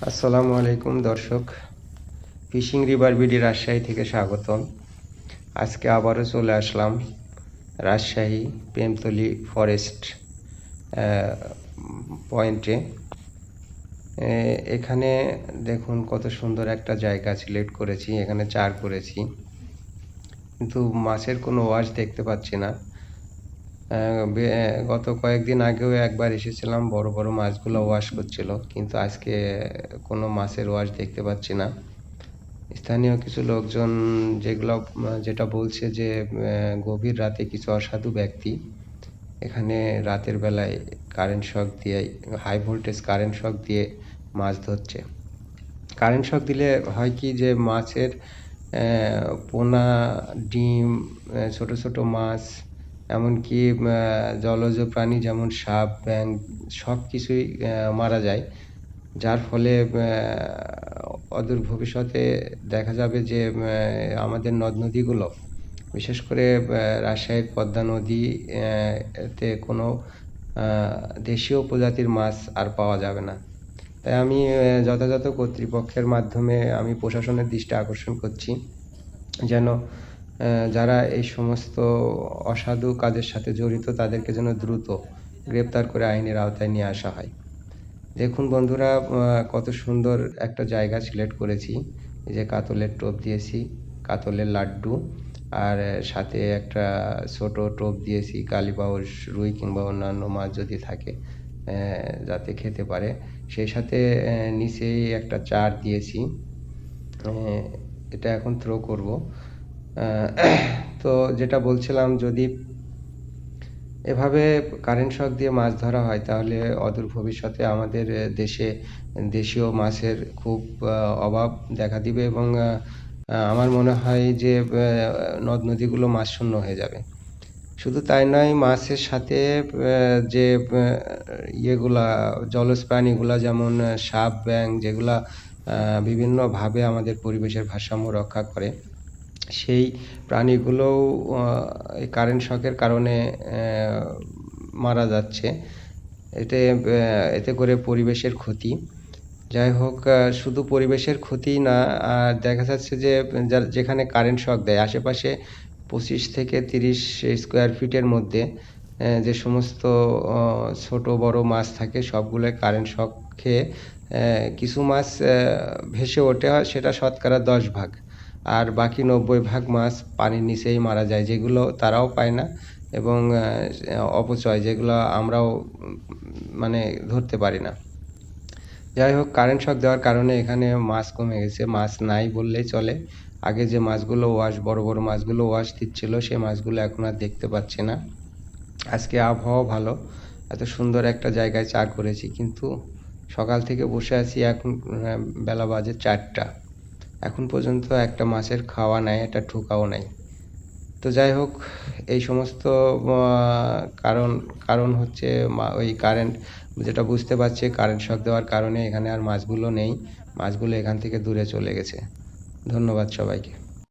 আসসালামু আলাইকুম দর্শক, ফিশিং রিভার বিডি রাজশাহী থেকে স্বাগতম। আজকে আবারও চলে আসলাম রাজশাহী প্রেমতলী ফরেস্ট পয়েন্টে। এখানে দেখুন কত সুন্দর একটা জায়গা সিলেক্ট করেছি, এখানে চার করেছি, কিন্তু মাছের কোনো ওয়াশ দেখতে পাচ্ছি না। গত কয়েকদিন আগেও একবার এসেছিলাম, বড় বড় মাছগুলো ওয়াশ করছিল, কিন্তু আজকে কোনো মাছের ওয়াশ দেখতে পাচ্ছি না। স্থানীয় কিছু লোকজন যেটা বলছে যে গভীর রাতে কিছু অসাধু ব্যক্তি এখানে রাতের বেলায় কারেন্ট শক দিয়ে, হাই ভোল্টেজ কারেন্ট শক দিয়ে মাছ ধরছে। কারেন্ট শক দিলে হয় কি, যে মাছের পোনা, ডিম, ছোট ছোট মাছ, এমনকি জলজ প্রাণী যেমন সাপ, ব্যাঙ, সব কিছুই মারা যায়। যার ফলে অদূর ভবিষ্যতে দেখা যাবে যে আমাদের নদ নদীগুলো, বিশেষ করে রাজশাহীর পদ্মা নদী, এতে কোনো দেশীয় প্রজাতির মাছ আর পাওয়া যাবে না। তাই আমি যথাযথ কর্তৃপক্ষের মাধ্যমে আমি প্রশাসনের দৃষ্টি আকর্ষণ করছি, যেন যারা এই সমস্ত অসাধু কাজের সাথে জড়িত তাদেরকে যেন দ্রুত গ্রেপ্তার করে আইনের আওতায় নিয়ে আসা হয়। দেখুন বন্ধুরা, কত সুন্দর একটা জায়গা সিলেক্ট করেছি। এই যে কাতলের টোপ দিয়েছি, কাতলের লাড্ডু, আর সাথে একটা ছোট টোপ দিয়েছি কালীবাউস, রুই কিংবা অন্যান্য মাছ যদি থাকে যাতে খেতে পারে। সেই সাথে নিচেই একটা চার দিয়েছি। এটা এখন থ্রো করব। তো যেটা বলছিলাম, যদি এভাবে কারেন্ট শক দিয়ে মাছ ধরা হয় তাহলে অদূর ভবিষ্যতে আমাদের দেশে দেশীয় মাছের খুব অভাব দেখা দিবে, এবং আমার মনে হয় যে নদ নদীগুলো মাছশূন্য হয়ে যাবে। শুধু তাই নয়, মাছের সাথে যে ইয়েগুলা, জলজ প্রাণীগুলা যেমন সাপ, ব্যাঙ, যেগুলা বিভিন্নভাবে আমাদের পরিবেশের ভারসাম্য রক্ষা করে, সেই প্রাণীগুলোও এই কারেন্ট শকের কারণে মারা যাচ্ছে। এতে করে পরিবেশের ক্ষতি। যাই হোক, শুধু পরিবেশের ক্ষতি না, দেখা যাচ্ছে যে যেখানে কারেন্ট শক দেয় আশেপাশে 25 থেকে 30 স্কোয়ার ফিটের মধ্যে যে সমস্ত ছোট বড় মাছ থাকে, সবগুলোই কারেন্ট শক খেয়ে কিছু মাছ ভেসে ওঠে, সেটা শতকরা 10 ভাগ, আর বাকি 90 ভাগ মাছ পানির নিচেই মারা যায়, যেগুলো তারাও পায় না, এবং অপচয়, যেগুলো আমরাও মানে ধরতে পারি না। যাই হোক, কারেন্ট শক দেওয়ার কারণে এখানে মাছ কমে গেছে, মাছ নাই বললেই চলে। আগে যে মাছগুলো বড় বড় মাছগুলো ওয়াশ দিচ্ছিল, সেই মাছগুলো এখন আর দেখতে পাচ্ছি না। আজকে আবহাওয়া ভালো, এত সুন্দর একটা জায়গায় চার করেছি, কিন্তু সকাল থেকে বসে আছি, এখন বেলা বাজে 4টা, এখন পর্যন্ত একটা মাছের খাওয়া নাই, একটা ঠোকাও নাই। তো যাই হোক, এই সমস্ত কারণ হচ্ছে ওই কারেন্ট, যেটা বুঝতে পারছি, কারেন্ট শক দেওয়ার কারণে এখানে আর মাছগুলো নেই, মাছগুলো এখান থেকে দূরে চলে গেছে। ধন্যবাদ সবাইকে।